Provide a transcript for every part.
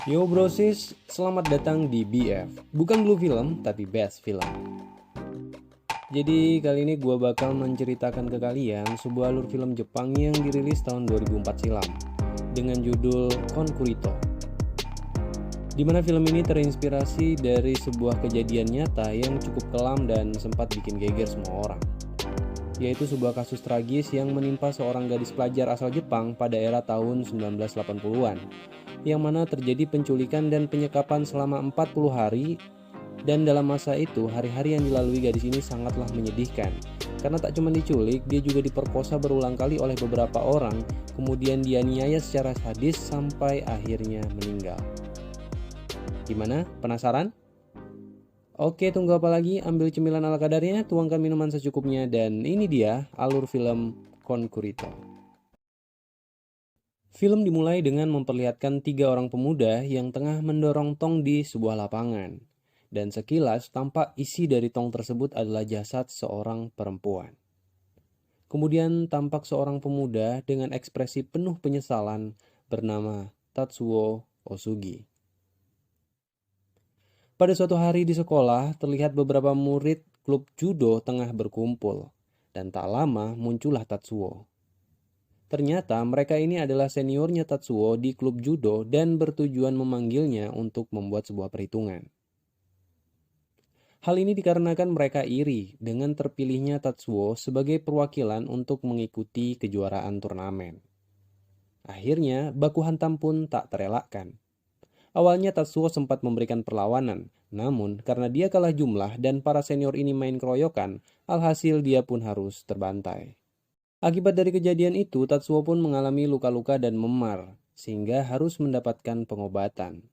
Yo brosis, selamat datang di BF. Bukan Blue Film, tapi Best Film. Jadi kali ini gue bakal menceritakan ke kalian sebuah alur film Jepang yang dirilis tahun 2004 silam dengan judul Konkurito. Dimana film ini terinspirasi dari sebuah kejadian nyata yang cukup kelam dan sempat bikin geger semua orang. Yaitu sebuah kasus tragis yang menimpa seorang gadis pelajar asal Jepang pada era tahun 1980-an, yang mana terjadi penculikan dan penyekapan selama 40 hari, dan dalam masa itu hari-hari yang dilalui gadis ini sangatlah menyedihkan. Karena tak cuma diculik, dia juga diperkosa berulang kali oleh beberapa orang, kemudian dianiaya secara sadis sampai akhirnya meninggal. Gimana? Penasaran? Oke, tunggu apa lagi? Ambil cemilan ala kadarnya, tuangkan minuman secukupnya, dan ini dia alur film Konkurito. Film dimulai dengan memperlihatkan 3 orang pemuda yang tengah mendorong tong di sebuah lapangan. Dan sekilas tampak isi dari tong tersebut adalah jasad seorang perempuan. Kemudian tampak seorang pemuda dengan ekspresi penuh penyesalan bernama Tatsuo Osugi. Pada suatu hari di sekolah, terlihat beberapa murid klub judo tengah berkumpul. Dan tak lama muncullah Tatsuo. Ternyata mereka ini adalah seniornya Tatsuo di klub judo dan bertujuan memanggilnya untuk membuat sebuah perhitungan. Hal ini dikarenakan mereka iri dengan terpilihnya Tatsuo sebagai perwakilan untuk mengikuti kejuaraan turnamen. Akhirnya, baku hantam pun tak terelakkan. Awalnya Tatsuo sempat memberikan perlawanan, namun karena dia kalah jumlah dan para senior ini main keroyokan, alhasil dia pun harus terbantai. Akibat dari kejadian itu, Tatsuo pun mengalami luka-luka dan memar, sehingga harus mendapatkan pengobatan.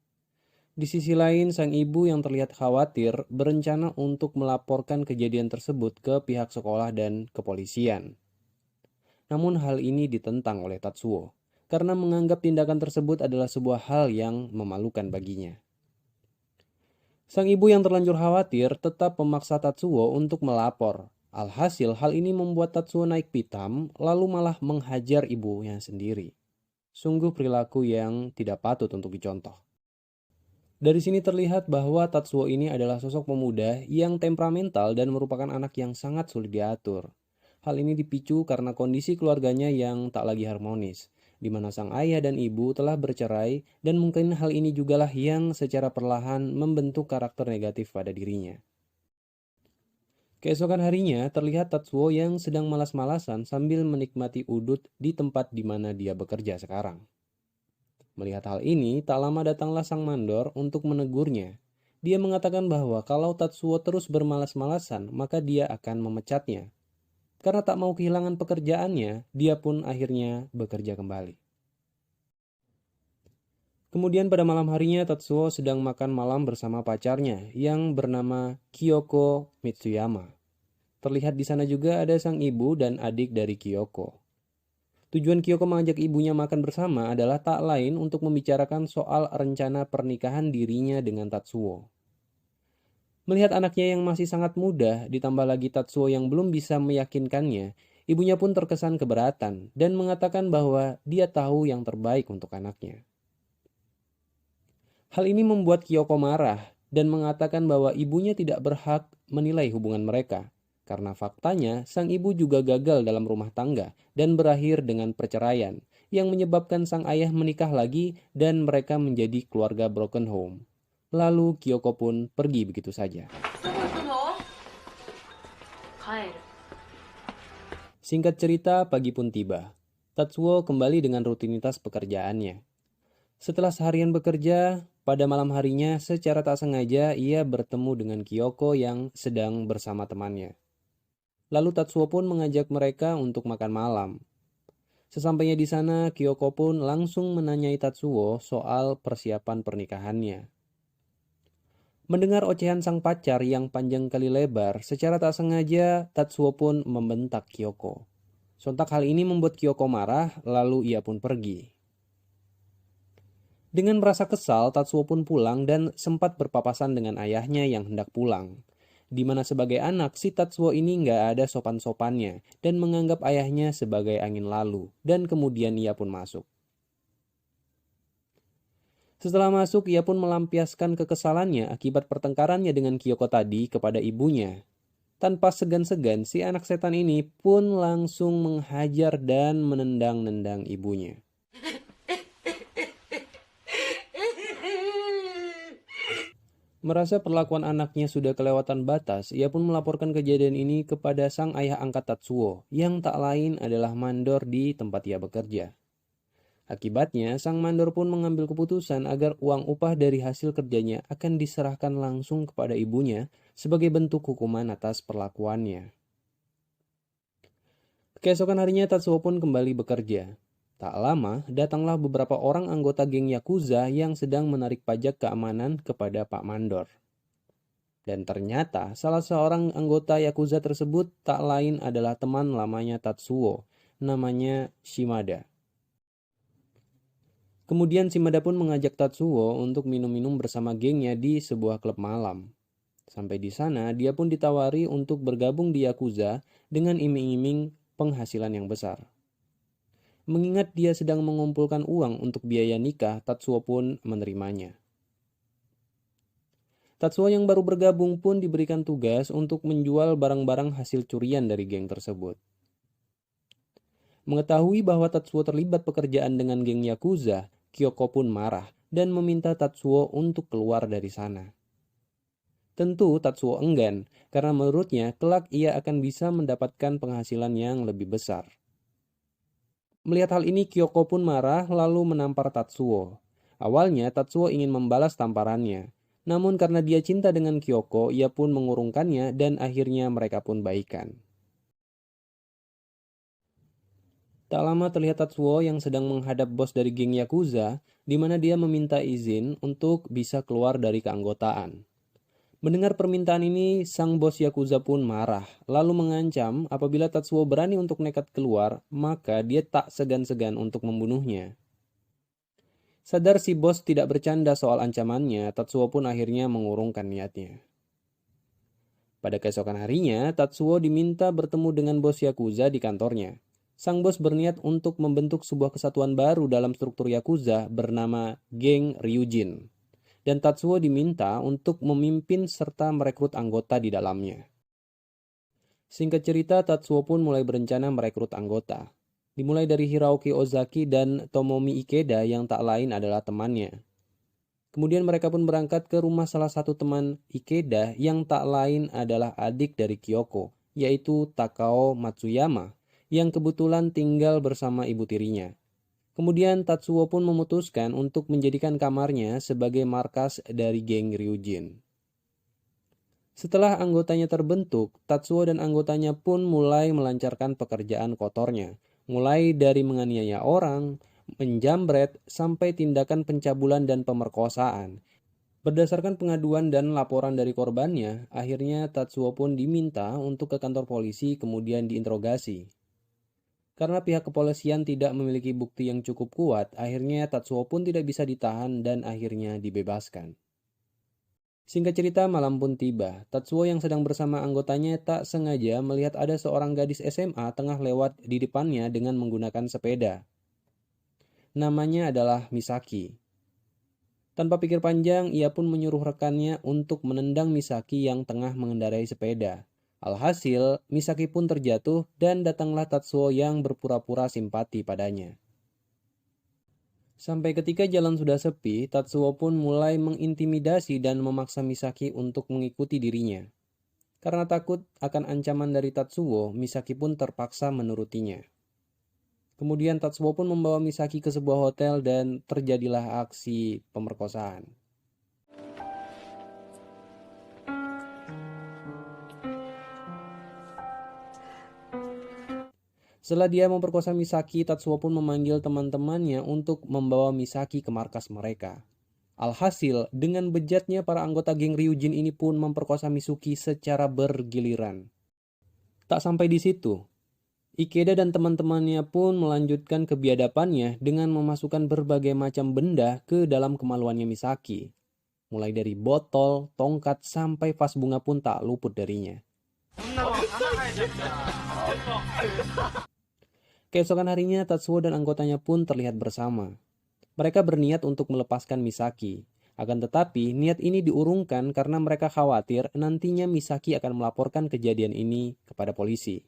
Di sisi lain, sang ibu yang terlihat khawatir berencana untuk melaporkan kejadian tersebut ke pihak sekolah dan kepolisian. Namun hal ini ditentang oleh Tatsuo, karena menganggap tindakan tersebut adalah sebuah hal yang memalukan baginya. Sang ibu yang terlanjur khawatir tetap memaksa Tatsuo untuk melapor. Alhasil hal ini membuat Tatsuo naik pitam lalu malah menghajar ibunya sendiri. Sungguh perilaku yang tidak patut untuk dicontoh. Dari sini terlihat bahwa Tatsuo ini adalah sosok pemuda yang temperamental dan merupakan anak yang sangat sulit diatur. Hal ini dipicu karena kondisi keluarganya yang tak lagi harmonis, di mana sang ayah dan ibu telah bercerai dan mungkin hal ini jugalah yang secara perlahan membentuk karakter negatif pada dirinya. Keesokan harinya terlihat Tatsuo yang sedang malas-malasan sambil menikmati udut di tempat di mana dia bekerja sekarang. Melihat hal ini, tak lama datanglah sang mandor untuk menegurnya. Dia mengatakan bahwa kalau Tatsuo terus bermalas-malasan, maka dia akan memecatnya. Karena tak mau kehilangan pekerjaannya, dia pun akhirnya bekerja kembali. Kemudian pada malam harinya Tatsuo sedang makan malam bersama pacarnya yang bernama Kyoko Mitsuyama. Terlihat di sana juga ada sang ibu dan adik dari Kyoko. Tujuan Kyoko mengajak ibunya makan bersama adalah tak lain untuk membicarakan soal rencana pernikahan dirinya dengan Tatsuo. Melihat anaknya yang masih sangat muda, ditambah lagi Tatsuo yang belum bisa meyakinkannya, ibunya pun terkesan keberatan dan mengatakan bahwa dia tahu yang terbaik untuk anaknya. Hal ini membuat Kyoko marah dan mengatakan bahwa ibunya tidak berhak menilai hubungan mereka. Karena faktanya, sang ibu juga gagal dalam rumah tangga dan berakhir dengan perceraian, yang menyebabkan sang ayah menikah lagi dan mereka menjadi keluarga broken home. Lalu Kyoko pun pergi begitu saja. Singkat cerita, pagi pun tiba. Tatsuo kembali dengan rutinitas pekerjaannya. Setelah seharian bekerja, pada malam harinya secara tak sengaja ia bertemu dengan Kyoko yang sedang bersama temannya. Lalu Tatsuo pun mengajak mereka untuk makan malam. Sesampainya di sana, Kyoko pun langsung menanyai Tatsuo soal persiapan pernikahannya. Mendengar ocehan sang pacar yang panjang kali lebar, secara tak sengaja Tatsuo pun membentak Kyoko. Sontak hal ini membuat Kyoko marah, lalu ia pun pergi. Dengan merasa kesal, Tatsuo pun pulang dan sempat berpapasan dengan ayahnya yang hendak pulang. Di mana sebagai anak, si Tatsuo ini nggak ada sopan-sopannya dan menganggap ayahnya sebagai angin lalu, dan kemudian ia pun masuk. Setelah masuk, ia pun melampiaskan kekesalannya akibat pertengkarannya dengan Kyoko tadi kepada ibunya. Tanpa segan-segan, si anak setan ini pun langsung menghajar dan menendang-nendang ibunya. Merasa perlakuan anaknya sudah kelewatan batas, ia pun melaporkan kejadian ini kepada sang ayah angkat Tatsuo, yang tak lain adalah mandor di tempat ia bekerja. Akibatnya, sang mandor pun mengambil keputusan agar uang upah dari hasil kerjanya akan diserahkan langsung kepada ibunya sebagai bentuk hukuman atas perlakuannya. Keesokan harinya Tatsuo pun kembali bekerja. Tak lama, datanglah beberapa orang anggota geng Yakuza yang sedang menarik pajak keamanan kepada Pak Mandor. Dan ternyata salah seorang anggota Yakuza tersebut tak lain adalah teman lamanya Tatsuo, namanya Shimada. Kemudian Shimada pun mengajak Tatsuo untuk minum-minum bersama gengnya di sebuah klub malam. Sampai di sana, dia pun ditawari untuk bergabung di Yakuza dengan iming-iming penghasilan yang besar. Mengingat dia sedang mengumpulkan uang untuk biaya nikah, Tatsuo pun menerimanya. Tatsuo yang baru bergabung pun diberikan tugas untuk menjual barang-barang hasil curian dari geng tersebut. Mengetahui bahwa Tatsuo terlibat pekerjaan dengan geng Yakuza, Kyoko pun marah dan meminta Tatsuo untuk keluar dari sana. Tentu Tatsuo enggan, karena menurutnya kelak ia akan bisa mendapatkan penghasilan yang lebih besar. Melihat hal ini, Kyoko pun marah lalu menampar Tatsuo. Awalnya Tatsuo ingin membalas tamparannya, namun karena dia cinta dengan Kyoko, ia pun mengurungkannya dan akhirnya mereka pun baikan. Tak lama terlihat Tatsuo yang sedang menghadap bos dari geng Yakuza, di mana dia meminta izin untuk bisa keluar dari keanggotaan. Mendengar permintaan ini, sang bos Yakuza pun marah, lalu mengancam apabila Tatsuo berani untuk nekat keluar, maka dia tak segan-segan untuk membunuhnya. Sadar si bos tidak bercanda soal ancamannya, Tatsuo pun akhirnya mengurungkan niatnya. Pada keesokan harinya, Tatsuo diminta bertemu dengan bos Yakuza di kantornya. Sang bos berniat untuk membentuk sebuah kesatuan baru dalam struktur Yakuza bernama Geng Ryujin. Dan Tatsuo diminta untuk memimpin serta merekrut anggota di dalamnya. Singkat cerita, Tatsuo pun mulai berencana merekrut anggota. Dimulai dari Hiraoki Ozaki dan Tomomi Ikeda yang tak lain adalah temannya. Kemudian mereka pun berangkat ke rumah salah satu teman Ikeda yang tak lain adalah adik dari Kyoko, yaitu Takao Matsuyama, yang kebetulan tinggal bersama ibu tirinya. Kemudian Tatsuo pun memutuskan untuk menjadikan kamarnya sebagai markas dari geng Ryujin. Setelah anggotanya terbentuk, Tatsuo dan anggotanya pun mulai melancarkan pekerjaan kotornya, mulai dari menganiaya orang, menjambret, sampai tindakan pencabulan dan pemerkosaan. Berdasarkan pengaduan dan laporan dari korbannya, akhirnya Tatsuo pun diminta untuk ke kantor polisi kemudian diinterogasi. Karena pihak kepolisian tidak memiliki bukti yang cukup kuat, akhirnya Tatsuo pun tidak bisa ditahan dan akhirnya dibebaskan. Singkat cerita, malam pun tiba. Tatsuo yang sedang bersama anggotanya tak sengaja melihat ada seorang gadis SMA tengah lewat di depannya dengan menggunakan sepeda. Namanya adalah Misaki. Tanpa pikir panjang, ia pun menyuruh rekannya untuk menendang Misaki yang tengah mengendarai sepeda. Alhasil, Misaki pun terjatuh dan datanglah Tatsuo yang berpura-pura simpati padanya. Sampai ketika jalan sudah sepi, Tatsuo pun mulai mengintimidasi dan memaksa Misaki untuk mengikuti dirinya. Karena takut akan ancaman dari Tatsuo, Misaki pun terpaksa menurutinya. Kemudian Tatsuo pun membawa Misaki ke sebuah hotel dan terjadilah aksi pemerkosaan. Setelah dia memperkosa Misaki, Tatsuo pun memanggil teman-temannya untuk membawa Misaki ke markas mereka. Alhasil, dengan bejatnya para anggota geng Ryujin ini pun memperkosa Misuki secara bergiliran. Tak sampai di situ, Ikeda dan teman-temannya pun melanjutkan kebiadabannya dengan memasukkan berbagai macam benda ke dalam kemaluannya Misaki. Mulai dari botol, tongkat, sampai vas bunga pun tak luput darinya. Keesokan harinya, Tatsuo dan anggotanya pun terlihat bersama. Mereka berniat untuk melepaskan Misaki. Akan tetapi, niat ini diurungkan karena mereka khawatir nantinya Misaki akan melaporkan kejadian ini kepada polisi.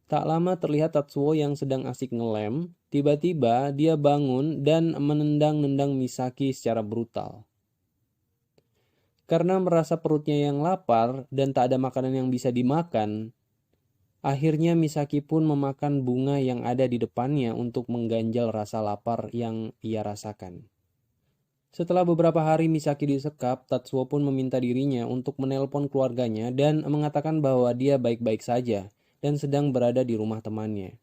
Tak lama terlihat Tatsuo yang sedang asik ngelem, tiba-tiba dia bangun dan menendang-nendang Misaki secara brutal. Karena merasa perutnya yang lapar dan tak ada makanan yang bisa dimakan, akhirnya Misaki pun memakan bunga yang ada di depannya untuk mengganjal rasa lapar yang ia rasakan. Setelah beberapa hari Misaki disekap, Tatsuo pun meminta dirinya untuk menelpon keluarganya dan mengatakan bahwa dia baik-baik saja dan sedang berada di rumah temannya.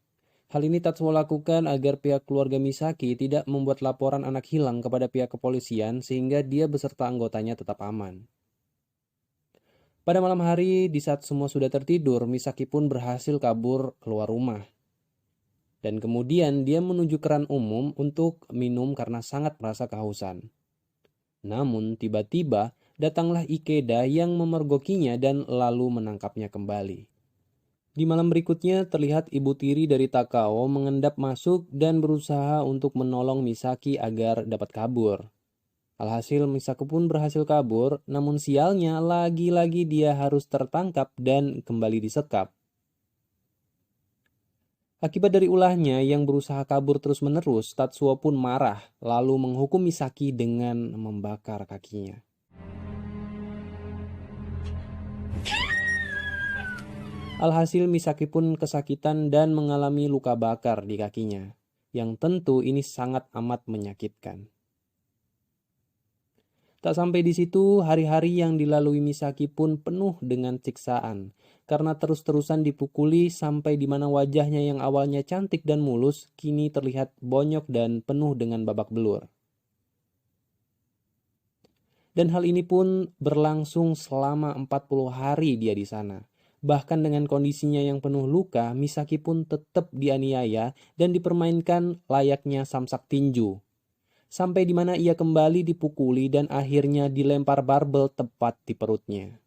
Hal ini Tatsuo lakukan agar pihak keluarga Misaki tidak membuat laporan anak hilang kepada pihak kepolisian sehingga dia beserta anggotanya tetap aman. Pada malam hari, di saat semua sudah tertidur, Misaki pun berhasil kabur keluar rumah. Dan kemudian dia menuju keran umum untuk minum karena sangat merasa kehausan. Namun tiba-tiba datanglah Ikeda yang memergokinya dan lalu menangkapnya kembali. Di malam berikutnya terlihat ibu tiri dari Takao mengendap masuk dan berusaha untuk menolong Misaki agar dapat kabur. Alhasil Misaki pun berhasil kabur, namun sialnya lagi-lagi dia harus tertangkap dan kembali disekap. Akibat dari ulahnya yang berusaha kabur terus-menerus, Tatsuo pun marah, lalu menghukum Misaki dengan membakar kakinya. Alhasil Misaki pun kesakitan dan mengalami luka bakar di kakinya, yang tentu ini sangat amat menyakitkan. Tak sampai di situ, hari-hari yang dilalui Misaki pun penuh dengan siksaan, karena terus-terusan dipukuli sampai di mana wajahnya yang awalnya cantik dan mulus, kini terlihat bonyok dan penuh dengan babak belur. Dan hal ini pun berlangsung selama 40 hari dia di sana. Bahkan dengan kondisinya yang penuh luka, Misaki pun tetap dianiaya dan dipermainkan layaknya samsak tinju. Sampai di mana ia kembali dipukuli dan akhirnya dilempar barbel tepat di perutnya.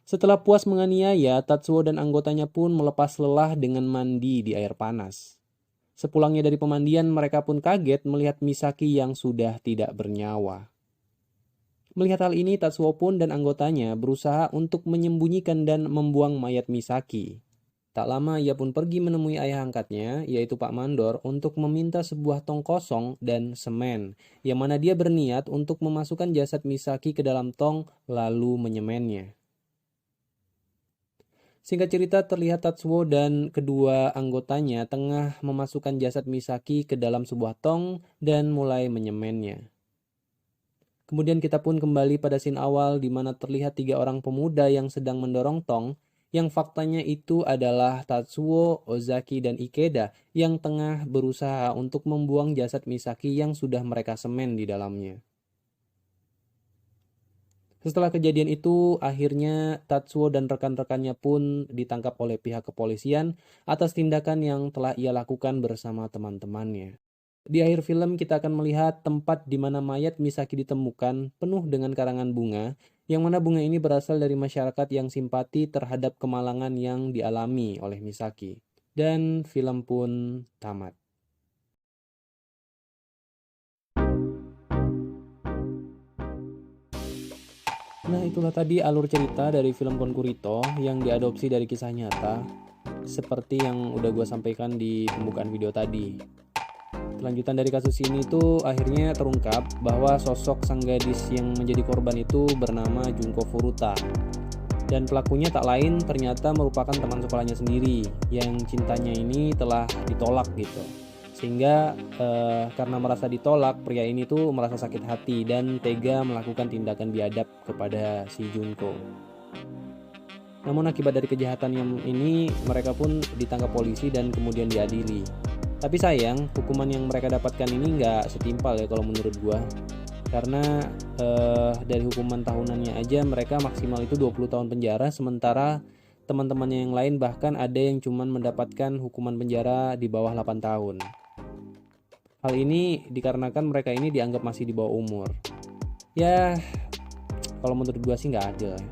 Setelah puas menganiaya, Tatsuo dan anggotanya pun melepas lelah dengan mandi di air panas. Sepulangnya dari pemandian, mereka pun kaget melihat Misaki yang sudah tidak bernyawa. Melihat hal ini, Tatsuo pun dan anggotanya berusaha untuk menyembunyikan dan membuang mayat Misaki. Tak lama ia pun pergi menemui ayah angkatnya, yaitu Pak Mandor, untuk meminta sebuah tong kosong dan semen, yang mana dia berniat untuk memasukkan jasad Misaki ke dalam tong lalu menyemennya. Singkat cerita, terlihat Tatsuo dan kedua anggotanya tengah memasukkan jasad Misaki ke dalam sebuah tong dan mulai menyemennya. Kemudian kita pun kembali pada scene awal di mana terlihat 3 orang pemuda yang sedang mendorong tong, yang faktanya itu adalah Tatsuo, Ozaki, dan Ikeda yang tengah berusaha untuk membuang jasad Misaki yang sudah mereka semen di dalamnya. Setelah kejadian itu, akhirnya Tatsuo dan rekan-rekannya pun ditangkap oleh pihak kepolisian atas tindakan yang telah ia lakukan bersama teman-temannya. Di akhir film kita akan melihat tempat di mana mayat Misaki ditemukan penuh dengan karangan bunga, yang mana bunga ini berasal dari masyarakat yang simpati terhadap kemalangan yang dialami oleh Misaki. Dan film pun tamat. Nah, itulah tadi alur cerita dari film Konkurito yang diadopsi dari kisah nyata, seperti yang udah gue sampaikan di pembukaan video tadi. Kelanjutan dari kasus ini tuh akhirnya terungkap bahwa sosok sang gadis yang menjadi korban itu bernama Junko Furuta. Dan pelakunya tak lain ternyata merupakan teman sekolahnya sendiri yang cintanya ini telah ditolak gitu. Sehingga karena merasa ditolak, pria ini tuh merasa sakit hati dan tega melakukan tindakan biadab kepada si Junko. Namun akibat dari kejahatan yang ini, mereka pun ditangkap polisi dan kemudian diadili. Tapi sayang, hukuman yang mereka dapatkan ini nggak setimpal ya kalau menurut gua. Karena dari hukuman tahunannya aja mereka maksimal itu 20 tahun penjara, sementara teman-temannya yang lain bahkan ada yang cuman mendapatkan hukuman penjara di bawah 8 tahun. Hal ini dikarenakan mereka ini dianggap masih di bawah umur. Ya, kalau menurut gua sih nggak adil ya.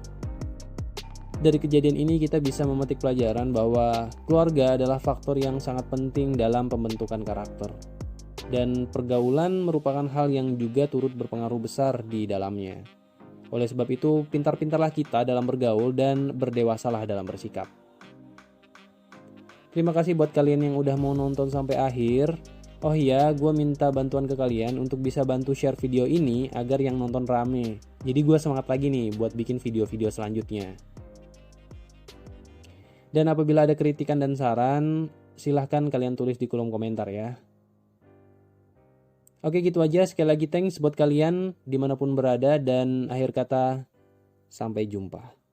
Dari kejadian ini kita bisa memetik pelajaran bahwa keluarga adalah faktor yang sangat penting dalam pembentukan karakter. Dan pergaulan merupakan hal yang juga turut berpengaruh besar di dalamnya. Oleh sebab itu, pintar-pintarlah kita dalam bergaul dan berdewasalah dalam bersikap. Terima kasih buat kalian yang udah mau nonton sampai akhir. Oh iya, gue minta bantuan ke kalian untuk bisa bantu share video ini agar yang nonton rame. Jadi gue semangat lagi nih buat bikin video-video selanjutnya. Dan apabila ada kritikan dan saran, silahkan kalian tulis di kolom komentar ya. Oke, gitu aja. Sekali lagi thanks buat kalian dimanapun berada, dan akhir kata, sampai jumpa.